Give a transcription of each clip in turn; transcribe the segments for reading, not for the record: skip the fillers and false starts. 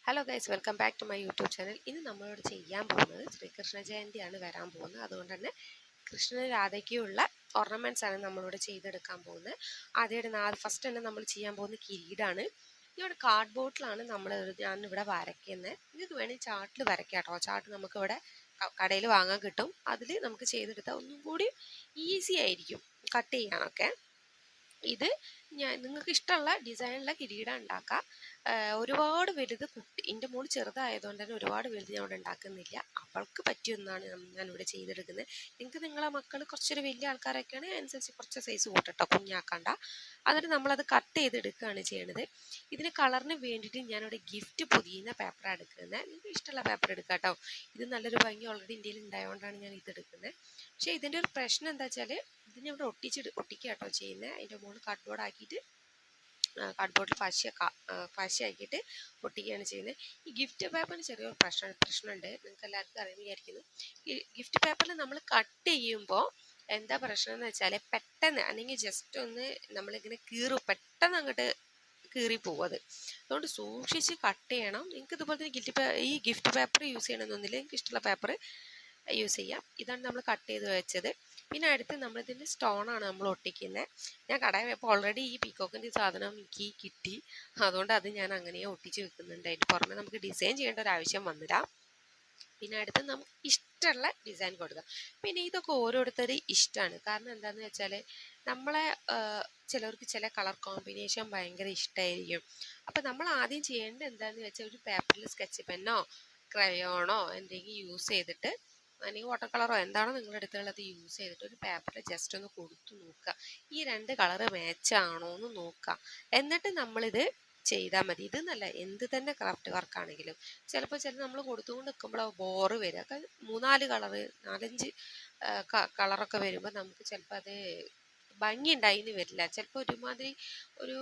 Hello guys, welcome back to my YouTube channel. ഇന്ന് നമ്മളോട് ചെയ്യാൻ പോകുന്നത് ശ്രീകൃഷ്ണ ജയന്തിയാണ് വരാൻ പോകുന്നത്. അതുകൊണ്ട് തന്നെ കൃഷ്ണന് രാധയ്ക്കുള്ള ഓർണമെൻറ്റ്സ് ആണ് നമ്മളിവിടെ ചെയ്തെടുക്കാൻ പോകുന്നത്. ആദ്യമായിട്ട് ഫസ്റ്റ് തന്നെ നമ്മൾ ചെയ്യാൻ പോകുന്ന കിരീടമാണ്. ഇവിടെ കാർഡ് ബോർഡിലാണ് ഞാനിവിടെ വരയ്ക്കുന്നത്. നിങ്ങൾക്ക് വേണമെങ്കിൽ ചാർട്ടിൽ വരയ്ക്കാം കേട്ടോ. ചാർട്ട് നമുക്കിവിടെ കടയിൽ വാങ്ങാൻ കിട്ടും. അതിൽ നമുക്ക് ചെയ്തെടുത്താൽ ഒന്നും കൂടി ഈസി ആയിരിക്കും കട്ട് ചെയ്യാനൊക്കെ. ഇത് നിങ്ങൾക്ക് ഇഷ്ടമുള്ള ഡിസൈനുള്ള കിരീടം ഉണ്ടാക്കാം. ഒരുപാട് വലുത് എൻ്റെ മോള് ചെറുതായതുകൊണ്ട് തന്നെ ഒരുപാട് വലുത് ഞാൻ ഇവിടെ ഉണ്ടാക്കുന്നില്ല. അവൾക്ക് പറ്റിയ ഒന്നാണ് ഞാനിവിടെ ചെയ്തെടുക്കുന്നത്. നിങ്ങൾക്ക് നിങ്ങളെ മക്കൾ കുറച്ചൊരു വലിയ ആൾക്കാരൊക്കെയാണ് അതിനനുസരിച്ച് കുറച്ച് സൈസ് കൂട്ടട്ടോ, കുഞ്ഞാക്കണ്ട. എന്നിട്ട് നമ്മളത് കട്ട് ചെയ്തെടുക്കുകയാണ് ചെയ്യണത്. ഇതിന് കളറിന് വേണ്ടിയിട്ട് ഞാനിവിടെ ഗിഫ്റ്റ് പൊതിയുന്ന പേപ്പറാണ് എടുക്കുന്നത്. നിങ്ങൾക്ക് ഇഷ്ടമുള്ള പേപ്പർ എടുക്കാം കേട്ടോ. ഇത് നല്ലൊരു ഭംഗി ഓൾറെഡി ഇന്ത്യയിൽ ഉണ്ടായതുകൊണ്ടാണ് ഞാൻ ഇതെടുക്കുന്നത്. പക്ഷേ ഇതിൻ്റെ ഒരു പ്രശ്നം എന്താ വെച്ചാൽ ഇതിന് ഇവിടെ ഒട്ടിക്കുക കേട്ടോ ചെയ്യുന്നത്. അതിൻ്റെ മുകളിൽ കാർഡ്ബോർഡ് ആക്കിയിട്ട് കാർഡ്ബോർഡിൽ പശയാക്കിയിട്ട് ഒട്ടിക്കുകയാണ് ചെയ്യുന്നത്. ഈ ഗിഫ്റ്റ് പേപ്പറിന് ചെറിയൊരു പ്രശ്നമുണ്ട്. നിങ്ങൾക്ക് എല്ലാവർക്കും അറിയാമായിരിക്കുന്നു. ഈ ഗിഫ്റ്റ് പേപ്പറിൽ നമ്മൾ കട്ട് ചെയ്യുമ്പോൾ എന്താ പ്രശ്നം എന്ന് വെച്ചാൽ പെട്ടെന്ന് അല്ലെങ്കിൽ ജസ്റ്റ് ഒന്ന് നമ്മളിങ്ങനെ പെട്ടെന്ന് അങ്ങോട്ട് കീറിപ്പോവും. അതുകൊണ്ട് സൂക്ഷിച്ച് കട്ട് ചെയ്യണം. നിങ്ങൾക്ക് ഇതുപോലെ തന്നെ ഈ ഗിഫ്റ്റ് പേപ്പർ യൂസ് ചെയ്യണമെന്നൊന്നുമില്ല. നിങ്ങൾക്ക് ഇഷ്ടമുള്ള പേപ്പർ യൂസ് ചെയ്യാം. ഇതാണ് നമ്മൾ കട്ട് ചെയ്ത് വെച്ചത്. പിന്നെ അടുത്ത് നമ്മളിതിൻ്റെ സ്റ്റോണാണ് നമ്മൾ ഒട്ടിക്കുന്നത്. ഞാൻ കടയിൽ പോയപ്പോൾ ഓൾറെഡി ഈ പീക്കോക്കിൻ്റെ സാധനം എനിക്ക് കിട്ടി. അതുകൊണ്ട് അത് ഞാൻ അങ്ങനെ ഒട്ടിച്ച് വെക്കുന്നുണ്ട്. അതിന് പുറമെ നമുക്ക് ഡിസൈൻ ചെയ്യേണ്ട ഒരു ആവശ്യം വന്നില്ല. പിന്നെ അടുത്ത് നമുക്ക് ഇഷ്ടമുള്ള ഡിസൈൻ കൊടുക്കാം. പിന്നെ ഇതൊക്കെ ഓരോരുത്തർ ഇഷ്ടമാണ്. കാരണം എന്താണെന്ന് വെച്ചാൽ നമ്മളെ ചിലർക്ക് ചില കളർ കോമ്പിനേഷൻ ഭയങ്കര ഇഷ്ടമായിരിക്കും. അപ്പം നമ്മൾ ആദ്യം ചെയ്യേണ്ടത് എന്താണെന്ന് വെച്ചാൽ ഒരു പേപ്പറിൽ സ്കെച്ച് പെന്നോ ക്രയോണോ എന്തെങ്കിലും യൂസ് ചെയ്തിട്ട് അല്ലെങ്കിൽ വാട്ടർ കളറോ എന്താണോ നിങ്ങളുടെ അടുത്തുള്ളത് യൂസ് ചെയ്തിട്ട് ഒരു പേപ്പറിൽ ജസ്റ്റ് ഒന്ന് കൊടുത്തു നോക്കുക. ഈ രണ്ട് കളറ് മാച്ചാണോ എന്ന് നോക്കുക. എന്നിട്ട് നമ്മളിത് ചെയ്താൽ മതി. ഇതെന്നല്ല, എന്ത് തന്നെ ക്രാഫ്റ്റ് വർക്കാണെങ്കിലും ചിലപ്പോൾ നമ്മൾ കൊടുത്തുകൊണ്ട് നിൽക്കുമ്പോൾ ബോറ് വരിക. 3-4 കളറ് 4-5 കളറൊക്കെ വരുമ്പോൾ നമുക്ക് ചിലപ്പോൾ അത് ഭംഗി ഉണ്ടായിന്ന് വരില്ല. ചിലപ്പോൾ ഒരുമാതിരി ഒരു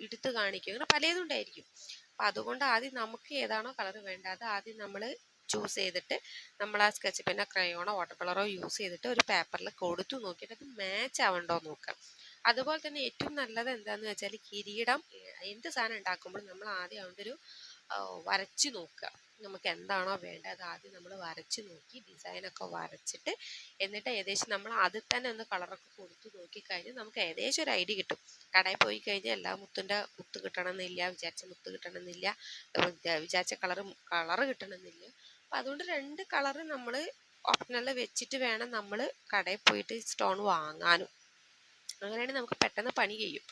എടുത്ത് കാണിക്കും. അങ്ങനെ പലതും ഉണ്ടായിരിക്കും. അപ്പം അതുകൊണ്ട് ആദ്യം നമുക്ക് ഏതാണോ കളർ വേണ്ടത് അത് ആദ്യം നമ്മൾ ചൂസ് ചെയ്തിട്ട് നമ്മൾ ആ സ്കെച്ച് പെന്നോ ക്രയോണോ വാട്ടർ കളറോ യൂസ് ചെയ്തിട്ട് ഒരു പേപ്പറിൽ കൊടുത്തു നോക്കിയിട്ട് അത് മാച്ച് ആവണ്ടോ നോക്കാം. അതുപോലെ തന്നെ ഏറ്റവും നല്ലത് എന്താണെന്ന് വെച്ചാൽ കിരീടം എന്ത് സാധനം ഉണ്ടാക്കുമ്പോഴും നമ്മൾ ആദ്യം അതിൻ്റെ ഒരു വരച്ച് നോക്കുക. നമുക്ക് എന്താണോ വേണ്ടത് ആദ്യം നമ്മൾ വരച്ച് നോക്കി ഡിസൈനൊക്കെ വരച്ചിട്ട് എന്നിട്ട് ഏകദേശം നമ്മൾ അതിൽ തന്നെ ഒന്ന് കളറൊക്കെ കൊടുത്ത് നോക്കിക്കഴിഞ്ഞാൽ നമുക്ക് ഏകദേശം ഒരു ഐഡിയ കിട്ടും. കടയിൽ പോയി കഴിഞ്ഞാൽ എല്ലാ മുത്ത് കിട്ടണമെന്നില്ല, വിചാരിച്ച മുത്ത് കിട്ടണമെന്നില്ല, വിചാരിച്ച കളറ് കിട്ടണമെന്നില്ല. അപ്പം അതുകൊണ്ട് 2 കളറ് നമ്മൾ ഓപ്ഷനിൽ വെച്ചിട്ട് വേണം നമ്മൾ കടയിൽ പോയിട്ട് സ്റ്റോൺ വാങ്ങാനും. അങ്ങനെയാണെങ്കിൽ നമുക്ക് പെട്ടെന്ന് പണി കഴിയും.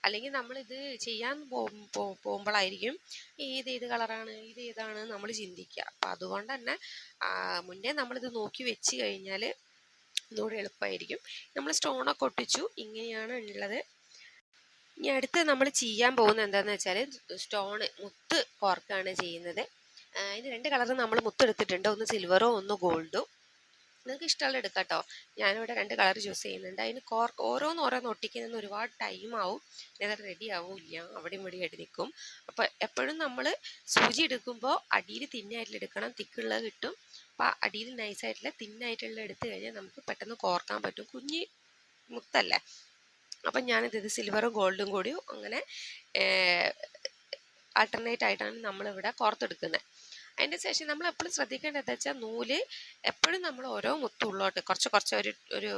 അല്ലെങ്കിൽ നമ്മളിത് ചെയ്യാൻ പോകുമ്പോഴായിരിക്കും ഏത് കളറാണ് ഏതാണ് നമ്മൾ ചിന്തിക്കുക. അപ്പം അതുകൊണ്ട് തന്നെ മുന്നേ നമ്മളിത് നോക്കി വെച്ച് കഴിഞ്ഞാൽ ഒന്നുകൂടി എളുപ്പമായിരിക്കും. നമ്മൾ സ്റ്റോണൊക്കെ ഒട്ടിച്ചു. ഇങ്ങനെയാണ് ഉള്ളത്. ഇനി അടുത്ത് നമ്മൾ ചെയ്യാൻ പോകുന്നത് എന്താണെന്ന് വെച്ചാൽ സ്റ്റോണ് മുത്ത് കോർക്കാണ് ചെയ്യുന്നത്. ഇതിന് 2 കളറ് നമ്മൾ മുത്തെടുത്തിട്ടുണ്ട്. ഒന്ന് സിൽവറോ ഒന്ന് ഗോൾഡും. നിങ്ങൾക്ക് ഇഷ്ടമുള്ള എടുക്കാം കേട്ടോ. ഞാനിവിടെ 2 കളർ ചൂസ് ചെയ്യുന്നുണ്ട്. അതിന് ഓരോന്ന് ഒട്ടിക്കുന്നതിന് ഒരുപാട് ടൈം ആവും. അത് റെഡി ആവില്ല, അവിടെ ഇവിടെയായിട്ട് നിൽക്കും. അപ്പോൾ എപ്പോഴും നമ്മൾ സൂചി എടുക്കുമ്പോൾ അടിയിൽ തിന്നായിട്ടുള്ള എടുക്കണം. തിക്കുള്ളത് കിട്ടും. അപ്പോൾ അടിയിൽ നൈസായിട്ടുള്ള തിന്നായിട്ടുള്ള എടുത്തു കഴിഞ്ഞാൽ നമുക്ക് പെട്ടെന്ന് കോർക്കാൻ പറ്റും. കുഞ്ഞി മുത്തല്ലേ. അപ്പം ഞാനിത് സിൽവറും ഗോൾഡും കൂടിയും അങ്ങനെ ആൾട്ടർനേറ്റ് ആയിട്ടാണ് നമ്മളിവിടെ കോർത്തെടുക്കുന്നത്. അതിൻ്റെ ശേഷം നമ്മൾ എപ്പോഴും ശ്രദ്ധിക്കേണ്ടത് എന്താ വെച്ചാൽ നൂല് എപ്പോഴും നമ്മൾ ഓരോ മുത്തുള്ളോട്ട് കുറച്ച് ഒരു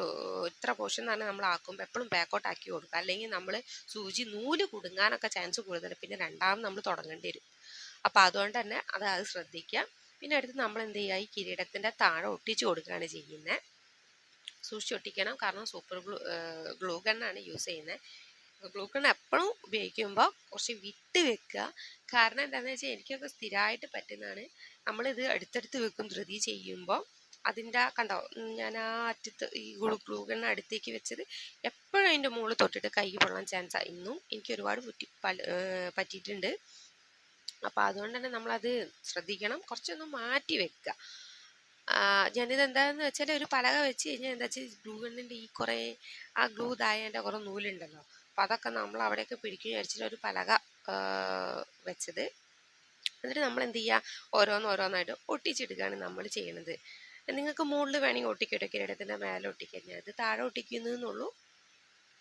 ഇത്ര പോർഷൻ തന്നെ നമ്മൾ ആക്കുമ്പോൾ എപ്പോഴും ബാക്കോട്ട് ആക്കി കൊടുക്കുക. അല്ലെങ്കിൽ നമ്മൾ സൂചി നൂല് കുടുങ്ങാനൊക്കെ ചാൻസ് കൂടുതൽ. പിന്നെ രണ്ടാമത് നമ്മൾ തുടങ്ങേണ്ടി വരും. അപ്പോൾ അതുകൊണ്ട് തന്നെ അത് ശ്രദ്ധിക്കുക. പിന്നെ അടുത്ത് നമ്മൾ എന്ത് ചെയ്യുക, ഈ കിരീടത്തിൻ്റെ താഴെ ഒട്ടിച്ചു കൊടുക്കുകയാണ് ചെയ്യുന്നത്. സൂക്ഷിച്ച് ഒട്ടിക്കണം. കാരണം സൂപ്പർ ഗ്ലൂ ഗണ്ണാണ് യൂസ് ചെയ്യുന്നത്. ഗ്ലൂ ഗൺ എപ്പോഴും ഉപയോഗിക്കുമ്പോൾ കുറച്ച് വിട്ട് വെക്കുക. കാരണം എന്താണെന്ന് വെച്ചാൽ എനിക്കൊക്കെ സ്ഥിരമായിട്ട് പറ്റുന്നതാണ്. നമ്മളിത് അടുത്തടുത്ത് വെക്കും ധൃതി ചെയ്യുമ്പോൾ അതിൻ്റെ കണ്ടോ, ഞാൻ ആ അറ്റത്ത് ഈ ഗ്ലൂ ഗൺ അടുത്തേക്ക് വെച്ചത് എപ്പോഴും അതിൻ്റെ മുകളിൽ തൊട്ടിട്ട് കൈ പൊള്ളാൻ ചാൻസാണ്. ഇന്നും എനിക്ക് ഒരുപാട് പറ്റിയിട്ടുണ്ട്. അപ്പോൾ അതുകൊണ്ട് തന്നെ നമ്മളത് ശ്രദ്ധിക്കണം. കുറച്ചൊന്ന് മാറ്റി വെക്കുക. ഞാനിത് എന്താണെന്ന് വെച്ചാൽ ഒരു പലക വെച്ച് കഴിഞ്ഞാൽ എന്താ വെച്ചാൽ ഗ്ലൂ ഗണ്ണിൻ്റെ ഈ കുറേ ആ ഗ്ലൂ ഇതായതിൻ്റെ കുറേ നൂലുണ്ടല്ലോ. അപ്പം അതൊക്കെ നമ്മൾ അവിടെയൊക്കെ പിടിക്കുക വിചാരിച്ചിട്ട് ഒരു പലക വെച്ചത്. എന്നിട്ട് നമ്മൾ എന്ത് ചെയ്യുക, ഓരോന്നായിട്ട് ഒട്ടിച്ചെടുക്കുകയാണ് നമ്മൾ ചെയ്യണത്. നിങ്ങൾക്ക് മുകളിൽ വേണമെങ്കിൽ ഒട്ടിക്കട്ടോ, കിരീടത്തിൻ്റെ മേലെ ഒട്ടിക്കഴിഞ്ഞാൽ ഇത് താഴെ ഒട്ടിക്കുന്നുള്ളൂ.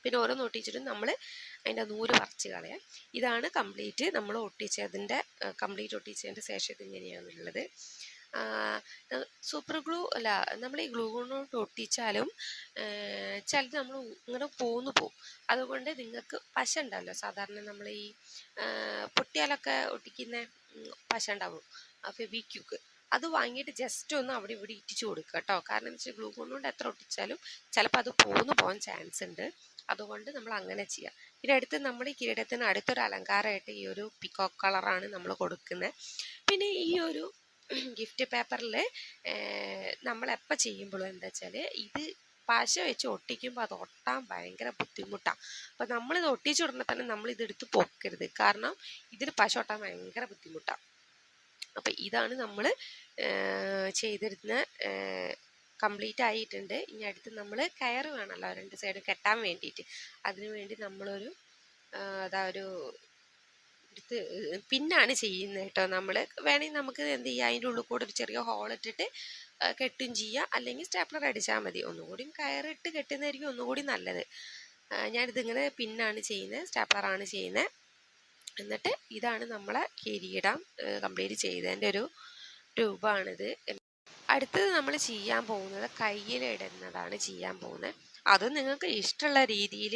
പിന്നെ ഓരോന്ന് ഒട്ടിച്ചിട്ട് നമ്മൾ അതിൻ്റെ നൂല് പറിച്ച് കളയാം. ഇതാണ് കംപ്ലീറ്റ് നമ്മൾ ഒട്ടിച്ചതിൻ്റെ കംപ്ലീറ്റ് ഒട്ടിച്ചതിൻ്റെ ശേഷം ഇതിങ്ങനെയാണുള്ളത്. സൂപ്പർ ഗ്ലൂ അല്ല, നമ്മൾ ഈ ഗ്ലൂ കൊണ്ട് ഒട്ടിച്ചാലും ചിലത് നമ്മൾ ഇങ്ങനെ പോന്നു പോകും. അതുകൊണ്ട് നിങ്ങൾക്ക് പശ ഉണ്ടല്ലോ, സാധാരണ നമ്മൾ ഈ പൊട്ടിയാലൊക്കെ ഒട്ടിക്കുന്ന പശ ഉണ്ടാവും, ഫെവിക്വിക്ക്, അത് വാങ്ങിയിട്ട് ജസ്റ്റ് ഒന്ന് അവിടെ ഇവിടെ ഇറ്റിച്ച് കൊടുക്കുക കേട്ടോ. കാരണം എന്താ വെച്ചാൽ ഗ്ലൂ കൊണ്ട് എത്ര ഒട്ടിച്ചാലും ചിലപ്പോൾ അത് പോന്നു പോകാൻ ചാൻസ് ഉണ്ട്. അതുകൊണ്ട് നമ്മൾ അങ്ങനെ ചെയ്യാം. ഇതിനടുത്ത് നമ്മൾ ഈ കിരീടത്തിന് അടുത്തൊരു അലങ്കാരമായിട്ട് ഈ ഒരു പിക്കോക്ക് കളറാണ് നമ്മൾ കൊടുക്കുന്നത്. പിന്നെ ഈ ഒരു ഗിഫ്റ്റ് പേപ്പറിൽ നമ്മൾ എപ്പോൾ ചെയ്യുമ്പോഴും എന്താ വെച്ചാൽ ഇത് പശ വെച്ച് ഒട്ടിക്കുമ്പോൾ അത് ഒട്ടാൻ ഭയങ്കര ബുദ്ധിമുട്ടാണ്. അപ്പോൾ നമ്മളിത് ഒട്ടിച്ചുടനെ തന്നെ നമ്മളിതെടുത്ത് പൊക്കരുത്, കാരണം ഇതിൽ പശ ഒട്ടാൻ ഭയങ്കര ബുദ്ധിമുട്ടാണ്. അപ്പം ഇതാണ് നമ്മൾ ചെയ്തിരുന്ന കംപ്ലീറ്റ് ആയിട്ടുണ്ട്. ഇനി അടുത്ത് നമ്മൾ കയറ് വേണമല്ലോ രണ്ട് സൈഡ് കെട്ടാൻ വേണ്ടിയിട്ട്. അതിനു വേണ്ടി നമ്മളൊരു ഒരു എടുത്ത് പിന്നാണ് ചെയ്യുന്നത് കേട്ടോ. നമ്മൾ വേണമെങ്കിൽ നമുക്ക് എന്ത് ചെയ്യുക, അതിൻ്റെ ഉള്ളിൽ കൂടെ ഒരു ചെറിയ ഹോൾ ഇട്ടിട്ട് കെട്ടും ചെയ്യുക, അല്ലെങ്കിൽ സ്റ്റാപ്ലർ അടിച്ചാൽ മതി. ഒന്നുകൂടി കയറിട്ട് കെട്ടുന്നതായിരിക്കും ഒന്നുകൂടി നല്ലത്. ഞാനിതിങ്ങനെ പിന്നാണ് ചെയ്യുന്നത്, സ്റ്റാപ്ലറാണ് ചെയ്യുന്നത്. എന്നിട്ട് ഇതാണ് നമ്മളെ കിരീടം കംപ്ലീറ്റ് ചെയ്തതിൻ്റെ ഒരു രൂപമാണിത്. അടുത്തത് നമ്മൾ ചെയ്യാൻ പോകുന്നത് കയ്യിലിടുന്നതാണ് ചെയ്യാൻ പോകുന്നത്. അതും നിങ്ങൾക്ക് ഇഷ്ടമുള്ള രീതിയിൽ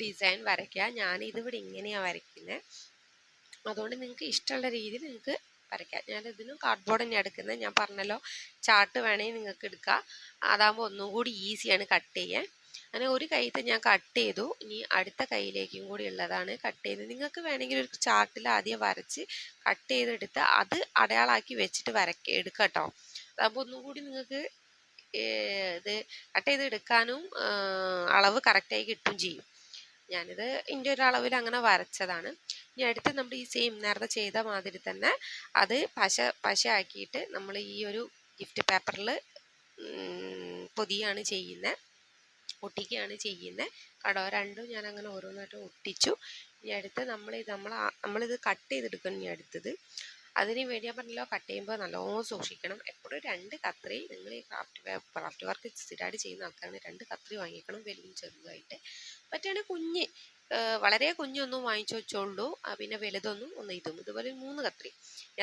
ഡിസൈൻ വരയ്ക്കുക. ഞാനിതിവിടെ ഇങ്ങനെയാണ് വരയ്ക്കുന്നത്, അതുകൊണ്ട് നിങ്ങൾക്ക് ഇഷ്ടമുള്ള രീതിയിൽ നിങ്ങൾക്ക് വരയ്ക്കാം. ഞാനിതിനും കാർഡ്ബോർഡ് തന്നെ എടുക്കുന്നത്. ഞാൻ പറഞ്ഞല്ലോ ചാർട്ട് വേണമെങ്കിൽ നിങ്ങൾക്ക് എടുക്കാം, അതാകുമ്പോൾ ഒന്നും കൂടി ഈസിയാണ് കട്ട് ചെയ്യാൻ. അങ്ങനെ ഒരു കൈത്തെ ഞാൻ കട്ട് ചെയ്തു. ഇനി അടുത്ത കൈയിലേക്കും കൂടി ഉള്ളതാണ് കട്ട് ചെയ്യുന്നത്. നിങ്ങൾക്ക് വേണമെങ്കിൽ ഒരു ചാർട്ടിൽ ആദ്യം വരച്ച് കട്ട് ചെയ്തെടുത്ത് അത് അടയാളാക്കി വെച്ചിട്ട് എടുക്കാം കേട്ടോ. അതാകുമ്പോൾ ഒന്നും കൂടി നിങ്ങൾക്ക് ഇത് കട്ട് ചെയ്തെടുക്കാനും അളവ് കറക്റ്റായി കിട്ടും ചെയ്യും. ഞാനിത് എൻ്റെ ഒരു അളവിൽ അങ്ങനെ വരച്ചതാണ്. ഇനി അടുത്ത് നമ്മൾ ഈ സെയിം നേരത്തെ ചെയ്ത മാതിരി തന്നെ അത് പശ ആക്കിയിട്ട് നമ്മൾ ഈ ഒരു ഗിഫ്റ്റ് പേപ്പറിൽ പൊതിയാണ് ചെയ്യുന്നത്, ഒട്ടിക്കുകയാണ് ചെയ്യുന്നത് കടോ. രണ്ടും ഞാൻ അങ്ങനെ ഓരോന്നായിട്ട് ഒട്ടിച്ചു. ഇനി അടുത്ത് നമ്മളിത് കട്ട് ചെയ്തെടുക്കണം. ഇനി അടുത്തത് അതിന് വേണ്ടി ഞാൻ പറഞ്ഞല്ലോ, കട്ട് ചെയ്യുമ്പോൾ നല്ലോണം സൂക്ഷിക്കണം. എപ്പോഴും 2 കത്രി, നിങ്ങൾ ഈ ക്രാഫ്റ്റ് വർക്ക് സ്ഥിരമായിട്ട് ചെയ്യുന്ന ആൾക്കാരാണ് 2 കത്രി വാങ്ങിക്കണം, വലുതും ചെറുതായിട്ട്. പറ്റുകയാണെങ്കിൽ വളരെ കുഞ്ഞൊന്നും വാങ്ങിച്ചു വെച്ചോളൂ, പിന്നെ വലുതൊന്നും ഇതുപോലെ 3 കത്രി,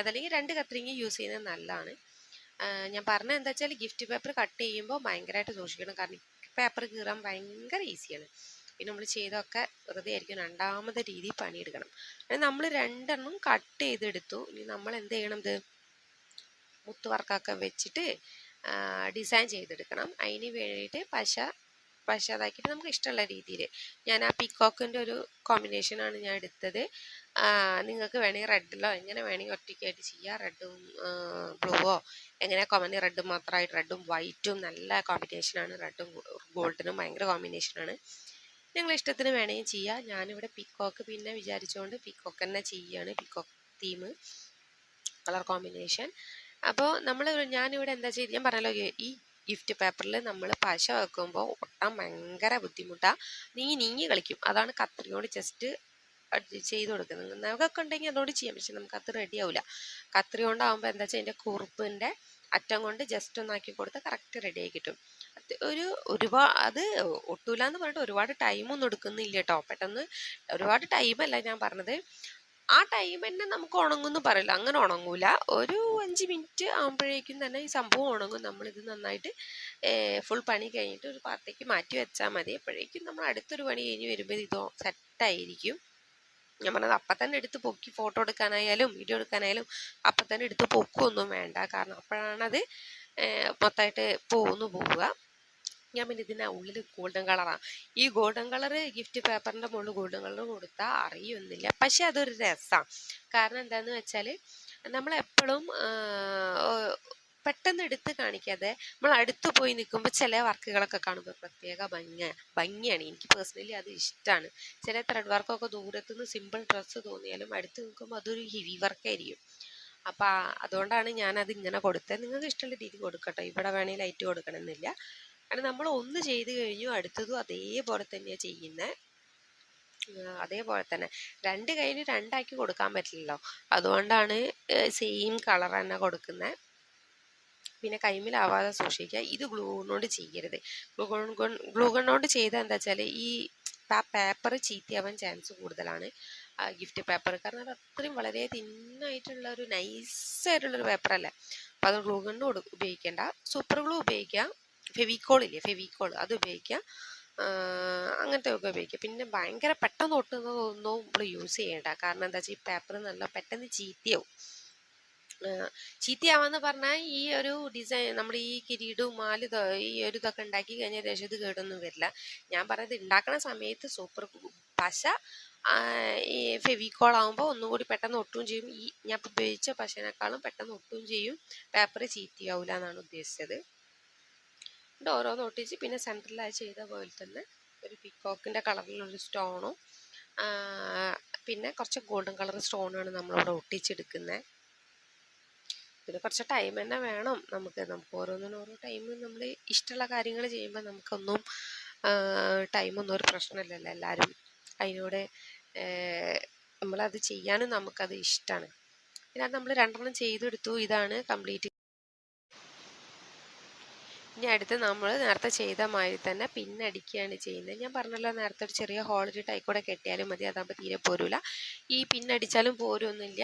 അതല്ലെങ്കിൽ 2 കത്രിങ്ങ യൂസ് ചെയ്യുന്നത് നല്ലതാണ്. ഞാൻ പറഞ്ഞത് എന്താ വെച്ചാൽ ഗിഫ്റ്റ് പേപ്പർ കട്ട് ചെയ്യുമ്പോൾ ഭയങ്കരമായിട്ട് സൂക്ഷിക്കണം, കാരണം പേപ്പർ കീറാൻ ഭയങ്കര ഈസിയാണ്. പിന്നെ നമ്മൾ ചെയ്തൊക്കെ വെറുതെ ആയിരിക്കും. രണ്ടാമത്തെ രീതി പണിയെടുക്കണം. നമ്മൾ 2 എണ്ണം കട്ട് ചെയ്തെടുത്തു. ഇനി നമ്മൾ എന്ത് ചെയ്യണം, ഇത് മുത്ത് വർക്കൊക്കെ വെച്ചിട്ട് ഡിസൈൻ ചെയ്തെടുക്കണം. അതിന് വേണ്ടിയിട്ട് പശ ഇതാക്കിയിട്ട് നമുക്ക് ഇഷ്ടമുള്ള രീതിയിൽ ഞാൻ ആ പീക്കോക്കിൻ്റെ ഒരു കോമ്പിനേഷനാണ് ഞാൻ എടുത്തത്. നിങ്ങൾക്ക് വേണമെങ്കിൽ റെഡിലോ എങ്ങനെ വേണമെങ്കിൽ ഒറ്റയ്ക്കായിട്ട് ചെയ്യാം. റെഡും ബ്ലൂവോ എങ്ങനെ കോമൺ, റെഡും മാത്രമായിട്ട് റെഡും വൈറ്റും നല്ല കോമ്പിനേഷനാണ്. റെഡും ഗോൾഡനും ഭയങ്കര കോമ്പിനേഷനാണ്. നിങ്ങൾ ഇഷ്ടത്തിന് വേണമെങ്കിൽ ചെയ്യാം. ഞാനിവിടെ പീക്കോക്ക് പിന്നെ വിചാരിച്ചുകൊണ്ട് പീക്കോക്ക് തന്നെ ചെയ്യുകയാണ്. Peacock theme colour combination. അപ്പോൾ ഞാനിവിടെ എന്താ ചെയ്ത്, ഞാൻ പറഞ്ഞല്ലോ ഈ ഗിഫ്റ്റ് പേപ്പറിൽ നമ്മൾ പശ വെക്കുമ്പോൾ ഒട്ടാൻ ഭയങ്കര ബുദ്ധിമുട്ടാണ്, നീങ്ങി കളിക്കും. അതാണ് കത്രി കൊണ്ട് ജസ്റ്റ് ചെയ്ത് കൊടുക്കുന്നത്. നമുക്കൊക്കെ ഉണ്ടെങ്കിൽ അതുകൊണ്ട് ചെയ്യാം, പക്ഷെ നമുക്ക് അത് റെഡി ആവില്ല. കത്രി കൊണ്ടാകുമ്പോൾ എന്താ വെച്ചാൽ അതിൻ്റെ കുറുപ്പിൻ്റെ അറ്റം കൊണ്ട് ജസ്റ്റ് ഒന്നാക്കി കൊടുത്താൽ കറക്റ്റ് റെഡിയായി കിട്ടും. അത് ഒട്ടൂല എന്ന് പറഞ്ഞിട്ട് ഒരുപാട് ടൈമൊന്നും എടുക്കുന്നില്ല കേട്ടോ. പെട്ടെന്ന് ഒരുപാട് ടൈമല്ല ഞാൻ പറഞ്ഞത്, ആ ടൈം തന്നെ നമുക്ക് ഉണങ്ങുമെന്ന് പറയില്ല, അങ്ങനെ ഉണങ്ങൂല. ഒരു 5 മിനിറ്റ് ആകുമ്പോഴേക്കും തന്നെ ഈ സംഭവം ഉണങ്ങും. നമ്മളിത് നന്നായിട്ട് ഫുൾ പണി കഴിഞ്ഞിട്ട് ഒരു പാത്രത്തേക്ക് മാറ്റി വെച്ചാൽ മതി. അപ്പോഴേക്കും നമ്മൾ അടുത്തൊരു പണി കഴിഞ്ഞ് വരുമ്പോൾ ഇത് സെറ്റായിരിക്കും. ഞാൻ പറഞ്ഞത് അപ്പം തന്നെ എടുത്ത് പൊക്കി ഫോട്ടോ എടുക്കാനായാലും വീഡിയോ എടുക്കാനായാലും അപ്പം തന്നെ എടുത്ത് പൊക്കൊന്നും വേണ്ട, കാരണം അപ്പോഴാണത് മൊത്തമായിട്ട് പോവുക. ഞാൻ പിന്നെ ഇതിൻ്റെ ഉള്ളിൽ ഗോൾഡൻ കളറാണ്. ഈ ഗോൾഡൻ കളർ ഗിഫ്റ്റ് പേപ്പറിൻ്റെ മുകളിൽ ഗോൾഡൻ കളർ കൊടുത്താൽ അറിയൊന്നുമില്ല, പക്ഷെ അതൊരു രസമാണ്. കാരണം എന്താണെന്ന് വെച്ചാൽ നമ്മളെപ്പോഴും പെട്ടെന്ന് എടുത്ത് കാണിക്കാതെ നമ്മൾ അടുത്ത് പോയി നിൽക്കുമ്പോൾ ചില വർക്കുകളൊക്കെ കാണുമ്പോൾ പ്രത്യേക ഭംഗിയാണ്. എനിക്ക് പേഴ്സണലി അത് ഇഷ്ടമാണ്. ചില ത്രെഡ് വർക്കൊക്കെ ദൂരത്തുനിന്ന് സിമ്പിൾ ഡ്രസ്സ് തോന്നിയാലും അടുത്ത് നിൽക്കുമ്പോൾ അതൊരു ഹെവി വർക്കായിരിക്കും. അപ്പം അതുകൊണ്ടാണ് ഞാനത് ഇങ്ങനെ കൊടുത്തത്. നിങ്ങൾക്ക് ഇഷ്ടമുള്ള രീതി കൊടുക്കട്ടോ, ഇവിടെ വേണമെങ്കിൽ ലൈറ്റ് കൊടുക്കണമെന്നില്ല. കാരണം നമ്മൾ ഒന്ന് ചെയ്ത് കഴിഞ്ഞു അടുത്തതും അതേപോലെ തന്നെയാണ് ചെയ്യുന്നത്. അതേപോലെ തന്നെ 2 കയ്യിൽ 2 ആക്കി കൊടുക്കാൻ പറ്റില്ലല്ലോ, അതുകൊണ്ടാണ് സെയിം കളർ തന്നെ കൊടുക്കുന്നത്. പിന്നെ കൈമിലാവാതെ സൂക്ഷിക്കുക. ഇത് ഗ്ലൂ ഗണ്ണോട് ചെയ്യരുത്. ഗ്ലൂ ഗണ്ണോട് ചെയ്താൽ എന്താ വെച്ചാൽ ഈ ആ പേപ്പർ ചീത്തയാവാൻ ചാൻസ് കൂടുതലാണ്, ഗിഫ്റ്റ് പേപ്പർ. കാരണം അത് അത്രയും വളരെ തിന്നായിട്ടുള്ള ഒരു നൈസായിട്ടുള്ളൊരു പേപ്പറല്ലേ. അപ്പോൾ അത് ഗ്ലൂ ഗണ്ണ് ഉപയോഗിക്കേണ്ട, സൂപ്പർ ഗ്ലൂ ഉപയോഗിക്കാം, ഫെവിക്കോൾ ഇല്ലേ, ഫെവിക്കോൾ അത് ഉപയോഗിക്കാം, അങ്ങനത്തെ ഒക്കെ ഉപയോഗിക്കുക. പിന്നെ ഭയങ്കര പെട്ടെന്ന് ഒട്ടുന്നതൊന്നും നമ്മൾ യൂസ് ചെയ്യേണ്ട. കാരണം എന്താ വെച്ചാൽ ഈ പേപ്പർ നല്ല പെട്ടെന്ന് ചീത്തയാവും. ചീത്തയാവാന്ന് പറഞ്ഞാൽ ഈ ഒരു ഡിസൈൻ നമ്മുടെ ഈ കിരീടവും മാല ഈ ഒരു ഇതൊക്കെ ഉണ്ടാക്കി കഴിഞ്ഞാൽ ശേഷം ഇത് കേടൊന്നും വരില്ല. ഞാൻ പറയുന്നത് ഉണ്ടാക്കുന്ന സമയത്ത് സൂപ്പർ പശ ഈ ഫെവിക്കോൾ ആകുമ്പോൾ ഒന്നും കൂടി പെട്ടെന്ന് ഒട്ടുകയും ചെയ്യും. ഈ ഞാൻ ഉപയോഗിച്ച പശേനേക്കാളും പെട്ടെന്ന് ഒട്ടുകയും ചെയ്യും, പേപ്പർ ചീത്തയാവില്ല എന്നാണ് ഉദ്ദേശിച്ചത്. എന്നിട്ട് ഓരോന്ന് ഒട്ടിച്ച് പിന്നെ സെൻറ്ററിലായി ചെയ്ത പോലെ തന്നെ ഒരു പീക്കോക്കിൻ്റെ കളറിലൊരു സ്റ്റോണും പിന്നെ കുറച്ച് ഗോൾഡൻ കളർ സ്റ്റോണാണ് നമ്മളിവിടെ ഒട്ടിച്ചെടുക്കുന്നത്. ഇതിന് കുറച്ച് ടൈം തന്നെ വേണം. നമുക്ക് ഓരോന്നിനും ഓരോ ടൈം, നമ്മൾ ഇഷ്ടമുള്ള കാര്യങ്ങൾ ചെയ്യുമ്പോൾ നമുക്കൊന്നും ടൈമൊന്നും ഒരു പ്രശ്നമില്ലല്ലോ. എല്ലാവരും അതിനോട് നമ്മളത് ചെയ്യാനും നമുക്കത് ഇഷ്ടമാണ്. പിന്നെ അത് നമ്മൾ 2 ചെയ്തെടുത്തു. ഇതാണ് കംപ്ലീറ്റ്. ഇനി അടുത്ത് നമ്മൾ നേരത്തെ ചെയ്ത മാതിരി തന്നെ പിന്നടിക്കുകയാണ് ചെയ്യുന്നത്. ഞാൻ പറഞ്ഞല്ലോ നേരത്തെ ഒരു ചെറിയ ഹോളിട്ട് ആയിക്കൂടെ കെട്ടിയാലും മതി, അതാകുമ്പോൾ തീരെ പോരൂല. ഈ പിന്നടിച്ചാലും പോരൊന്നുമില്ല.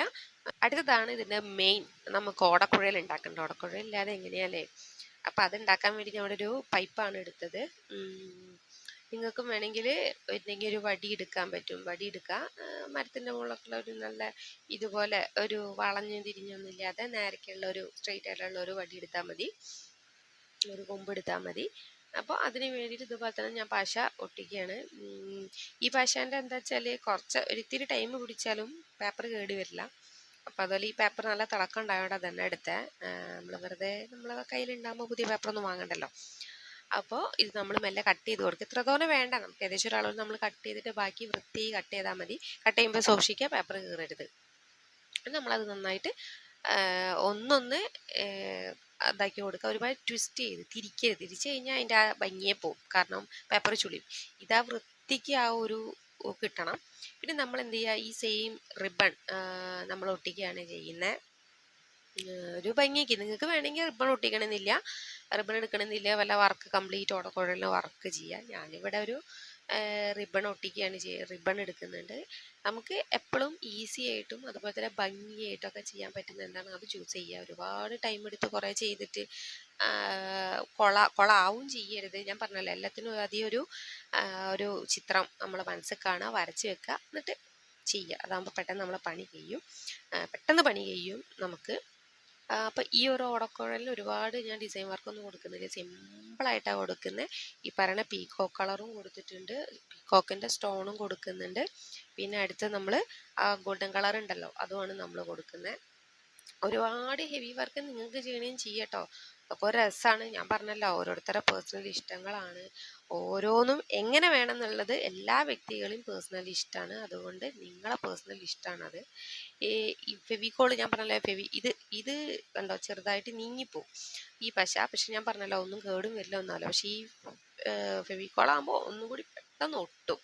അടുത്തതാണ് ഇതിൻ്റെ മെയിൻ, നമുക്ക് ഓടക്കുഴൽ ഉണ്ടാക്കേണ്ട. ഓടക്കുഴൽ ഇല്ലാതെ എങ്ങനെയാലേ. അപ്പം അതുണ്ടാക്കാൻ വേണ്ടി ഞാൻ ഇവിടെ ഒരു പൈപ്പാണ് എടുത്തത്. നിങ്ങൾക്കും വേണമെങ്കിൽ എന്തെങ്കിലും ഒരു വടി എടുക്കാൻ പറ്റും. വടി എടുക്കുക, മരത്തിൻ്റെ മുകളിലൊക്കെയുള്ള ഒരു നല്ല ഇതുപോലെ ഒരു വളഞ്ഞും തിരിഞ്ഞൊന്നും ഇല്ലാതെ നേരക്കുള്ള ഒരു സ്ട്രെയിറ്റ് ആയിട്ടുള്ള ഒരു വടി എടുത്താൽ മതി, ഒരു കൊമ്പെടുത്താൽ മതി. അപ്പോൾ അതിന് വേണ്ടിയിട്ട് ഇതുപോലെ തന്നെ ഞാൻ പശ ഒട്ടിക്കുകയാണ്. ഈ പശേൻ്റെ എന്താ വെച്ചാൽ ഒരിത്തിരി ടൈം പിടിച്ചാലും പേപ്പർ കേടി വരില്ല. അപ്പോൾ അതുപോലെ ഈ പേപ്പർ നല്ല തിളക്കം ഉണ്ടായോടെ തന്നെ എടുത്തേ. നമ്മൾ വെറുതെ നമ്മളെ കയ്യിലുണ്ടാകുമ്പോൾ പുതിയ പേപ്പറൊന്നും വാങ്ങണ്ടല്ലോ. അപ്പോൾ ഇത് നമ്മൾ മെല്ലെ കട്ട് ചെയ്ത് കൊടുക്കുക. ഇത്ര തോനെ വേണ്ട, നമുക്ക് ഏകദേശം ഒരളവ് നമ്മൾ കട്ട് ചെയ്തിട്ട് ബാക്കി വൃത്തി കട്ട് ചെയ്താൽ മതി. കട്ട് ചെയ്യുമ്പോൾ സൂക്ഷിക്കുക പേപ്പർ കീറരുത്. നമ്മളത് നന്നായിട്ട് ഒന്നൊന്ന് ഇതാക്കി കൊടുക്കുക. ഒരുപാട് ട്വിസ്റ്റ് ചെയ്ത് തിരിക്കരുത്. തിരിച്ചു കഴിഞ്ഞാൽ അതിൻ്റെ ആ ഭംഗിയെ പോവും, കാരണം പേപ്പർ ചുളിയും. ഇതാ വൃത്തിക്ക് ആ ഒരു കിട്ടണം. പിന്നെ നമ്മൾ എന്ത് ചെയ്യുക, ഈ സെയിം റിബൺ നമ്മൾ ഒട്ടിക്കുകയാണ് ചെയ്യുന്നത്. ഒരു ഭംഗിക്ക് നിങ്ങൾക്ക് വേണമെങ്കിൽ റിബൺ ഒട്ടിക്കണമെന്നില്ല, റിബൺ എടുക്കണമെന്നില്ല, വല്ല വർക്ക് കംപ്ലീറ്റ് ഓടക്കുഴലിന് വർക്ക് ചെയ്യാം. ഞാനിവിടെ ഒരു റിബൺ ഒട്ടിക്കുകയാണ് റിബൺ എടുക്കുന്നുണ്ട്. നമുക്ക് എപ്പോഴും ഈസി ആയിട്ടും അതുപോലെ തന്നെ ഭംഗിയായിട്ടൊക്കെ ചെയ്യാൻ പറ്റുന്ന എന്താണ് അത് ചൂസ് ചെയ്യുക. ഒരുപാട് ടൈം എടുത്ത് കുറേ ചെയ്തിട്ട് കൊളാവും ചെയ്യരുത്. ഞാൻ പറഞ്ഞല്ലോ, എല്ലാത്തിനും ആദ്യം ഒരു ചിത്രം നമ്മളെ മനസ്സിൽ കാണുക, വരച്ച് വെക്കുക, എന്നിട്ട് ചെയ്യുക. അതാകുമ്പോൾ പെട്ടെന്ന് നമ്മളെ പെട്ടെന്ന് പണി കഴിയും നമുക്ക്. അപ്പം ഈ ഒരു ഓടക്കുഴലിൽ ഒരുപാട് ഞാൻ ഡിസൈൻ വർക്കൊന്നും കൊടുക്കുന്നില്ല, സിമ്പിളായിട്ടാണ് കൊടുക്കുന്നത്. ഈ പറയുന്ന പീക്കോക്ക് കളറും കൊടുത്തിട്ടുണ്ട്, പീക്കോക്കിൻ്റെ സ്റ്റോണും കൊടുക്കുന്നുണ്ട്. പിന്നെ അടുത്ത് നമ്മൾ ആ ഗോൾഡൻ കളർ ഉണ്ടല്ലോ, അതുമാണ് നമ്മൾ കൊടുക്കുന്നത്. ഒരുപാട് ഹെവി വർക്ക് നിങ്ങൾക്ക് ചെയ്യണേയും ചെയ്യട്ടോ, അപ്പോൾ രസമാണ്. ഞാൻ പറഞ്ഞല്ലോ, ഓരോരുത്തരുടെ പേഴ്സണൽ ഇഷ്ടങ്ങളാണ്. ഓരോന്നും എങ്ങനെ വേണം എന്നുള്ളത് എല്ലാ വ്യക്തികളെയും പേഴ്സണൽ ഇഷ്ടമാണ്. അതുകൊണ്ട് നിങ്ങളെ പേഴ്സണൽ ഇഷ്ടമാണ് അത്. ഈ ഫെവിക്കോൾ ഞാൻ പറഞ്ഞല്ലോ, ഇത് കണ്ടോ ചെറുതായിട്ട് നീങ്ങിപ്പോവും ഈ പക്ഷെ ഞാൻ പറഞ്ഞല്ലോ ഒന്നും കേടും വരില്ല ഒന്നുമല്ല. പക്ഷെ ഈ ഫെവിക്കോളാകുമ്പോൾ ഒന്നും കൂടി പെട്ടെന്ന് ഒട്ടും.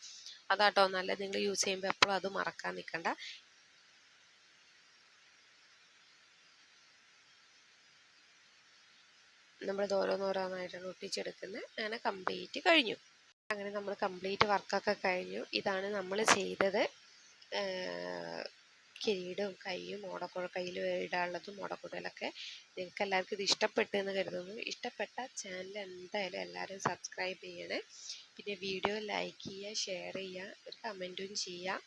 അതാട്ടോ നല്ലത്. നിങ്ങൾ യൂസ് ചെയ്യുമ്പോൾ എപ്പോഴും അത് മറക്കാൻ നിൽക്കണ്ട. നമ്മളിത് ഓരോന്നോരോന്നായിട്ടാണ് ഒട്ടിച്ചെടുക്കുന്നത്. അങ്ങനെ കംപ്ലീറ്റ് കഴിഞ്ഞു. അങ്ങനെ നമ്മൾ കംപ്ലീറ്റ് വർക്കൊക്കെ കഴിഞ്ഞു. ഇതാണ് നമ്മൾ ചെയ്തത്. കിരീടവും കൈയും കയ്യിൽ ഇടാനുള്ളതും ഓടക്കുഴലൊക്കെ. നിങ്ങൾക്ക് എല്ലാവർക്കും ഇത് ഇഷ്ടപ്പെട്ടു എന്ന് കരുതുന്നു. ഇഷ്ടപ്പെട്ട ചാനൽ എന്തായാലും എല്ലാവരും സബ്സ്ക്രൈബ് ചെയ്യണേ. പിന്നെ വീഡിയോ ലൈക്ക് ചെയ്യുക, ഷെയർ ചെയ്യുക, ഒരു കമൻറ്റും ചെയ്യുക.